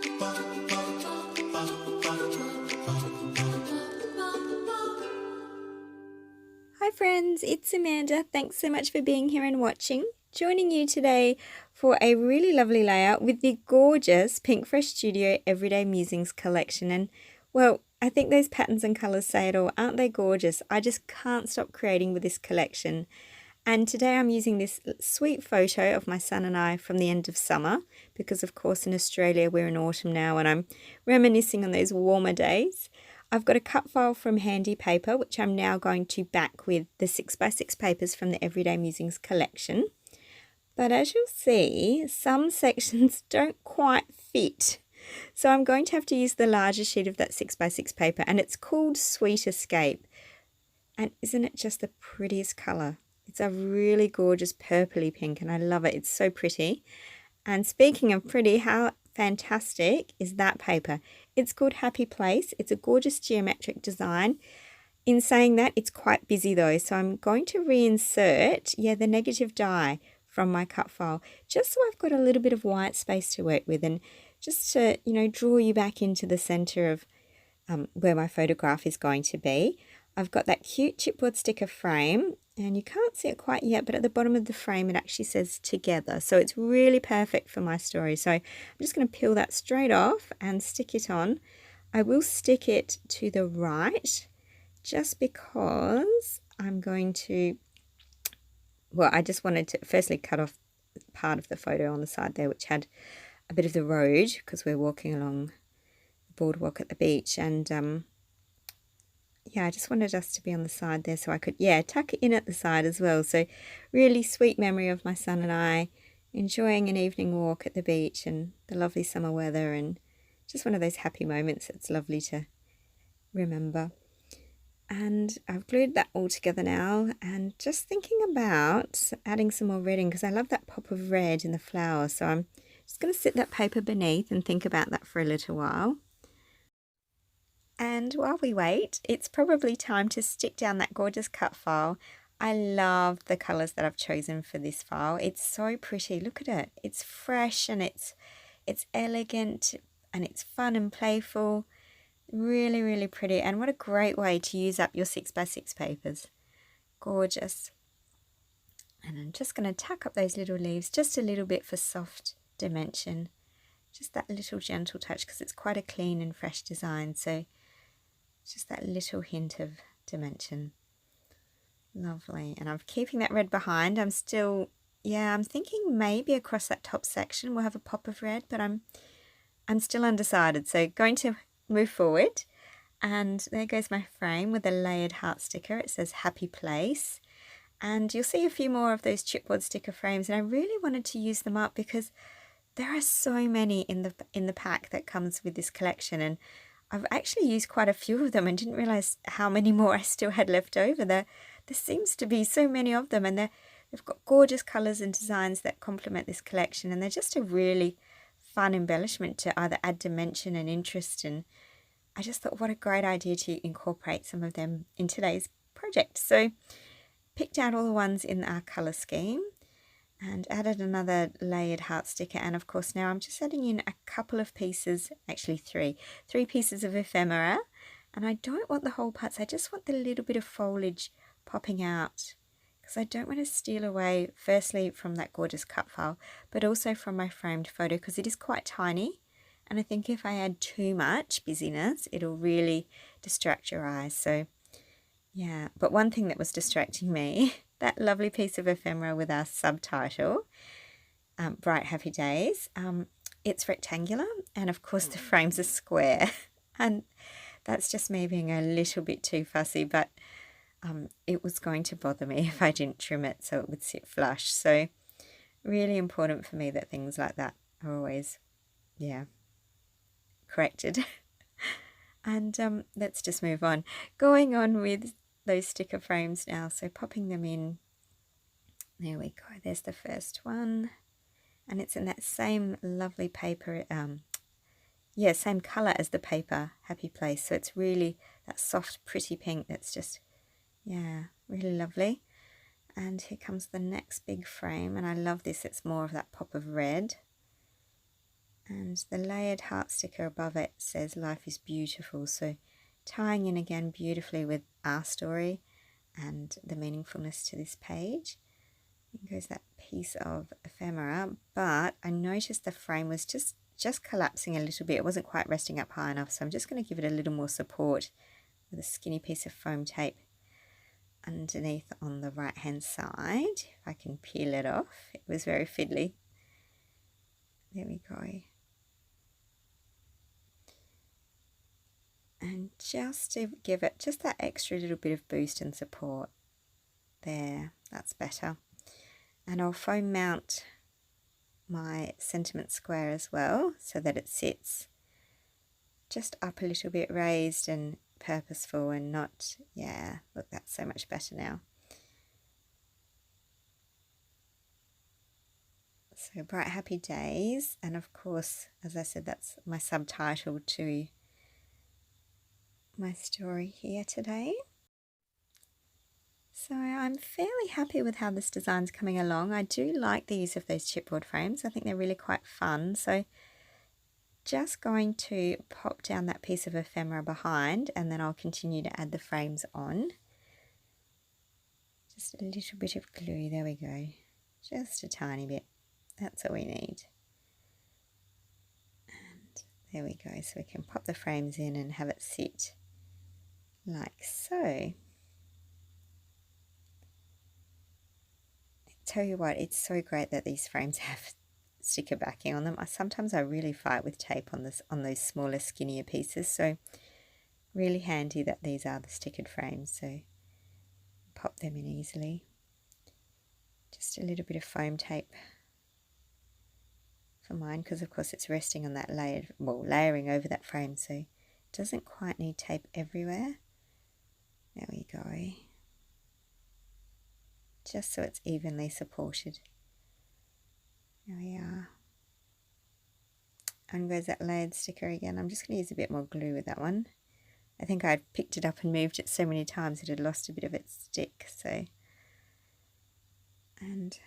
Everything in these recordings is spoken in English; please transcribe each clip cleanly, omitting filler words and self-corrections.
Hi friends, it's Amanda. Thanks so much for being here and watching. Joining you today for a really lovely layout with the gorgeous Pinkfresh Studio Everyday Musings collection. And well, I think those patterns and colours say it all. Aren't they gorgeous? I just can't stop creating with this collection. And today I'm using this sweet photo of my son and I from the end of summer, because of course in Australia we're in autumn now, and I'm reminiscing on those warmer days. I've got a cut file from Handy Paper, which I'm now going to back with the 6x6 papers from the Everyday Musings collection. But as you'll see, some sections don't quite fit. So I'm going to have to use the larger sheet of that 6x6 paper, and it's called Sweet Escape. And isn't it just the prettiest colour? It's a really gorgeous purpley pink, and I love it. It's so pretty. And speaking of pretty, how fantastic is that paper? It's called Happy Place. It's a gorgeous geometric design. In saying that, it's quite busy though, so I'm going to reinsert, the negative die from my cut file, just so I've got a little bit of white space to work with, and just to, draw you back into the center of where my photograph is going to be. I've got that cute chipboard sticker frame, and you can't see it quite yet, but at the bottom of the frame it actually says together, so it's really perfect for my story. So I'm just going to peel that straight off and stick it on. I will stick it to the right just because I'm going to, I just wanted to firstly cut off part of the photo on the side there, which had a bit of the road, because we're walking along the boardwalk at the beach, and I just wanted us to be on the side there so I could, tuck it in at the side as well. So really sweet memory of my son and I enjoying an evening walk at the beach and the lovely summer weather, and just one of those happy moments that's lovely to remember. And I've glued that all together now, and just thinking about adding some more red in, because I love that pop of red in the flower. So I'm just going to sit that paper beneath and think about that for a little while. And while we wait, it's probably time to stick down that gorgeous cut file. I love the colours that I've chosen for this file. It's so pretty. Look at it. It's fresh, and it's elegant, and it's fun and playful. Really, really pretty. And what a great way to use up your 6x6 papers. Gorgeous. And I'm just going to tuck up those little leaves just a little bit for soft dimension. Just that little gentle touch, because it's quite a clean and fresh design. So just that little hint of dimension. Lovely. And I'm keeping that red behind. I'm still, I'm thinking maybe across that top section we'll have a pop of red, but I'm still undecided. So going to move forward, and there goes my frame with a layered heart sticker. It says Happy Place, and you'll see a few more of those chipboard sticker frames, and I really wanted to use them up because there are so many in the pack that comes with this collection, and I've actually used quite a few of them and didn't realize how many more I still had left over. There seems to be so many of them, and they've got gorgeous colors and designs that complement this collection, and they're just a really fun embellishment to either add dimension and interest. And I just thought, what a great idea to incorporate some of them in today's project. So picked out all the ones in our color scheme and added another layered heart sticker. And of course now I'm just adding in a couple of pieces, actually three pieces of ephemera. And I don't want the whole parts, I just want the little bit of foliage popping out, because I don't want to steal away firstly from that gorgeous cut file, but also from my framed photo, because it is quite tiny, and I think if I add too much busyness it'll really distract your eyes. So but one thing that was distracting me, that lovely piece of ephemera with our subtitle, Bright Happy Days, it's rectangular, and of course the frame's are square, and that's just me being a little bit too fussy, but it was going to bother me if I didn't trim it so it would sit flush. So really important for me that things like that are always, corrected. And let's just move on. Going on with those sticker frames now. So popping them in. There we go. There's the first one. And it's in that same lovely paper, same colour as the paper, Happy Place. So it's really that soft, pretty pink that's just, really lovely. And here comes the next big frame, and I love this. It's more of that pop of red. And the layered heart sticker above it says life is beautiful, so tying in again beautifully with our story and the meaningfulness to this page. There goes that piece of ephemera, but I noticed the frame was just collapsing a little bit. It wasn't quite resting up high enough, so I'm just going to give it a little more support with a skinny piece of foam tape underneath on the right hand side. If I can peel it off, it was very fiddly. There we go. And just to give it just that extra little bit of boost and support. There, that's better. And I'll foam mount my sentiment square as well so that it sits just up a little bit raised and purposeful and not, yeah, look, that's so much better now. So Bright Happy Days, and of course, as I said, that's my subtitle to my story here today. So I'm fairly happy with how this design's coming along. I do like the use of those chipboard frames. I think they're really quite fun. So just going to pop down that piece of ephemera behind, and then I'll continue to add the frames on. Just a little bit of glue, there we go. Just a tiny bit. That's all we need. And there we go. So we can pop the frames in and have it sit like so. Tell you what, it's so great that these frames have sticker backing on them. Sometimes I really fight with tape on those smaller, skinnier pieces, so really handy that these are the stickered frames, so pop them in easily. Just a little bit of foam tape for mine, because of course it's resting on that layering over that frame, so it doesn't quite need tape everywhere. There we go. Just so it's evenly supported. There we are. And goes that layered sticker again. I'm just going to use a bit more glue with that one. I think I'd picked it up and moved it so many times it had lost a bit of its stick. So, and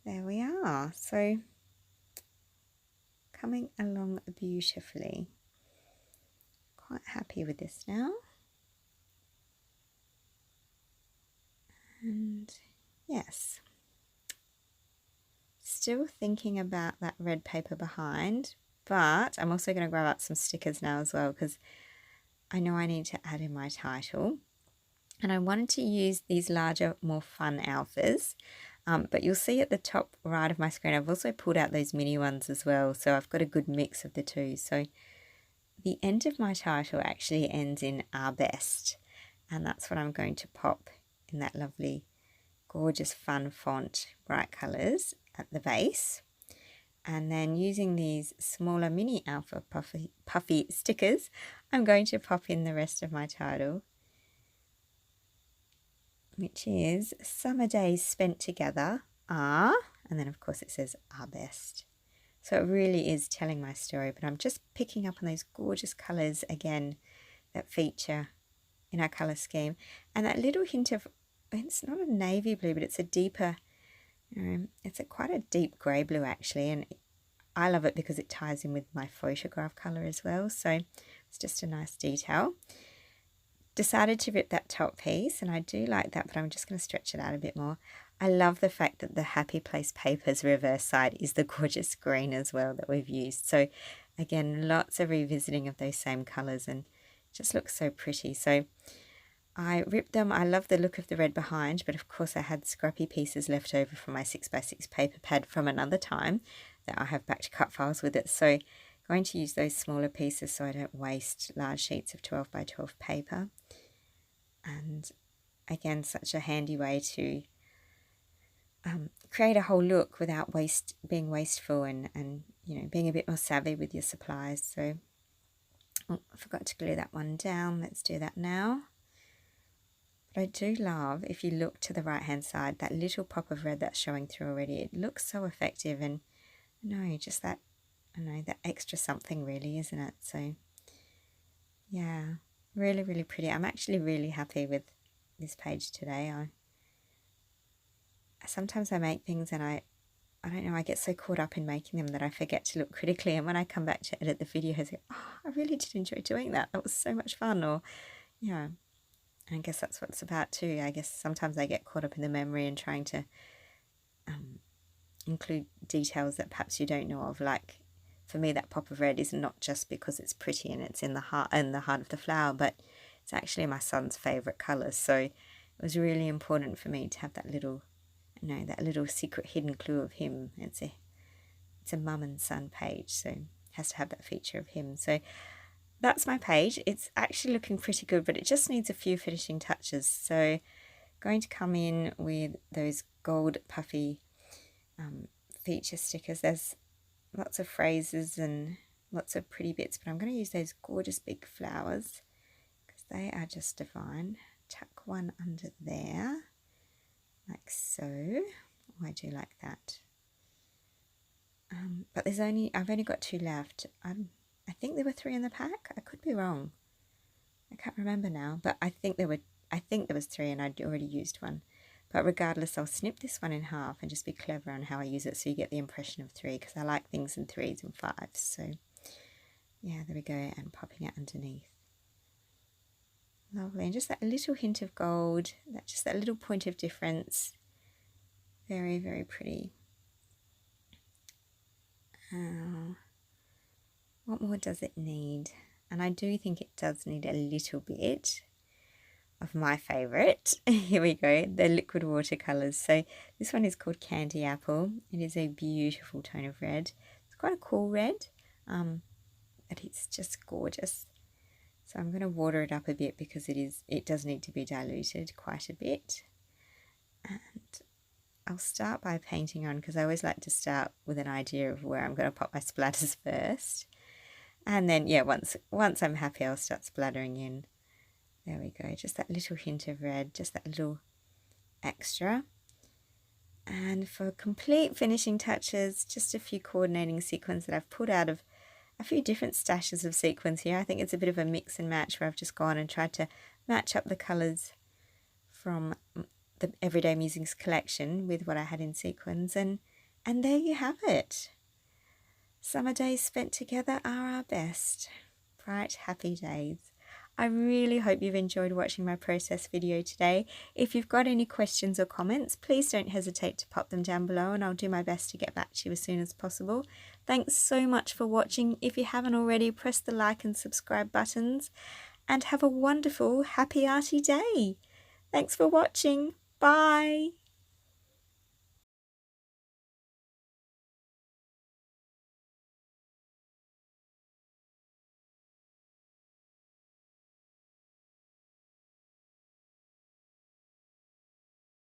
there we are. So, coming along beautifully. Quite happy with this now. And yes. Still thinking about that red paper behind, but I'm also going to grab out some stickers now as well, because I know I need to add in my title. And I wanted to use these larger, more fun alphas, but you'll see at the top right of my screen I've also pulled out those mini ones as well, so I've got a good mix of the two. So the end of my title actually ends in Our Best, and that's what I'm going to pop in that lovely, gorgeous, fun font, bright colours at the base. And then using these smaller mini alpha puffy stickers, I'm going to pop in the rest of my title, which is Summer Days Spent Together Are, and then of course it says Our Best. So it really is telling my story, but I'm just picking up on those gorgeous colours again that feature in our colour scheme. And that little hint of, it's not a navy blue, but it's a deeper, it's quite a deep grey blue actually, and I love it because it ties in with my photograph colour as well, so it's just a nice detail. Decided to rip that top piece, and I do like that, but I'm just going to stretch it out a bit more. I love the fact that the Happy Place paper's reverse side is the gorgeous green as well that we've used. So again, lots of revisiting of those same colours, and it just looks so pretty. So I ripped them. I love the look of the red behind, but of course I had scrappy pieces left over from my 6x6 paper pad from another time that I have back to cut files with it. So going to use those smaller pieces so I don't waste large sheets of 12x12 paper. And again, such a handy way to create a whole look without being wasteful and you know, being a bit more savvy with your supplies. So I forgot to glue that one down. Let's do that now. But I do love, if you look to the right hand side, that little pop of red that's showing through already. It looks so effective, and just that, that extra something really, isn't it? So yeah, really, really pretty. I'm actually really happy with this page today. Sometimes I make things and I I don't know, I get so caught up in making them that I forget to look critically, and when I come back to edit the video, I say, oh, I really did enjoy doing that. That was so much fun. Or, yeah, I guess that's what it's about too. I guess sometimes I get caught up in the memory and trying to include details that perhaps you don't know of. Like for me, that pop of red is not just because it's pretty and it's in the heart of the flower, but it's actually my son's favourite colour. So it was really important for me to have that little, that little secret hidden clue of him. It's a mum and son page, so it has to have that feature of him. So that's my page. It's actually looking pretty good, but it just needs a few finishing touches. So going to come in with those gold puffy feature stickers. There's lots of phrases and lots of pretty bits, but I'm going to use those gorgeous big flowers because they are just divine. Tuck one under there, like so. Oh, I do like that. But I've only got 2 left. I think there were 3 in the pack. I could be wrong. I can't remember now, but I think there was 3 and I'd already used one. But regardless, I'll snip this one in half and just be clever on how I use it so you get the impression of 3, because I like things in 3s and 5s. So yeah, there we go, and popping it underneath. Lovely, and just that little hint of gold, just that little point of difference. Very, very pretty. What more does it need? And I do think it does need a little bit of my favourite. Here we go, the liquid watercolours. So this one is called Candy Apple. It is a beautiful tone of red. It's quite a cool red, but it's just gorgeous. So I'm going to water it up a bit because it does need to be diluted quite a bit. And I'll start by painting on, because I always like to start with an idea of where I'm going to pop my splatters first. And then, yeah, once I'm happy, I'll start splattering in. There we go, just that little hint of red, just that little extra. And for complete finishing touches, just a few coordinating sequins that I've pulled out of a few different stashes of sequins here. I think it's a bit of a mix and match where I've just gone and tried to match up the colours from the Everyday Musings collection with what I had in sequins. And there you have it. Summer days spent together are our best. Bright, happy days. I really hope you've enjoyed watching my process video today. If you've got any questions or comments, please don't hesitate to pop them down below and I'll do my best to get back to you as soon as possible. Thanks so much for watching. If you haven't already, press the like and subscribe buttons and have a wonderful Happy Arty day. Thanks for watching. Bye.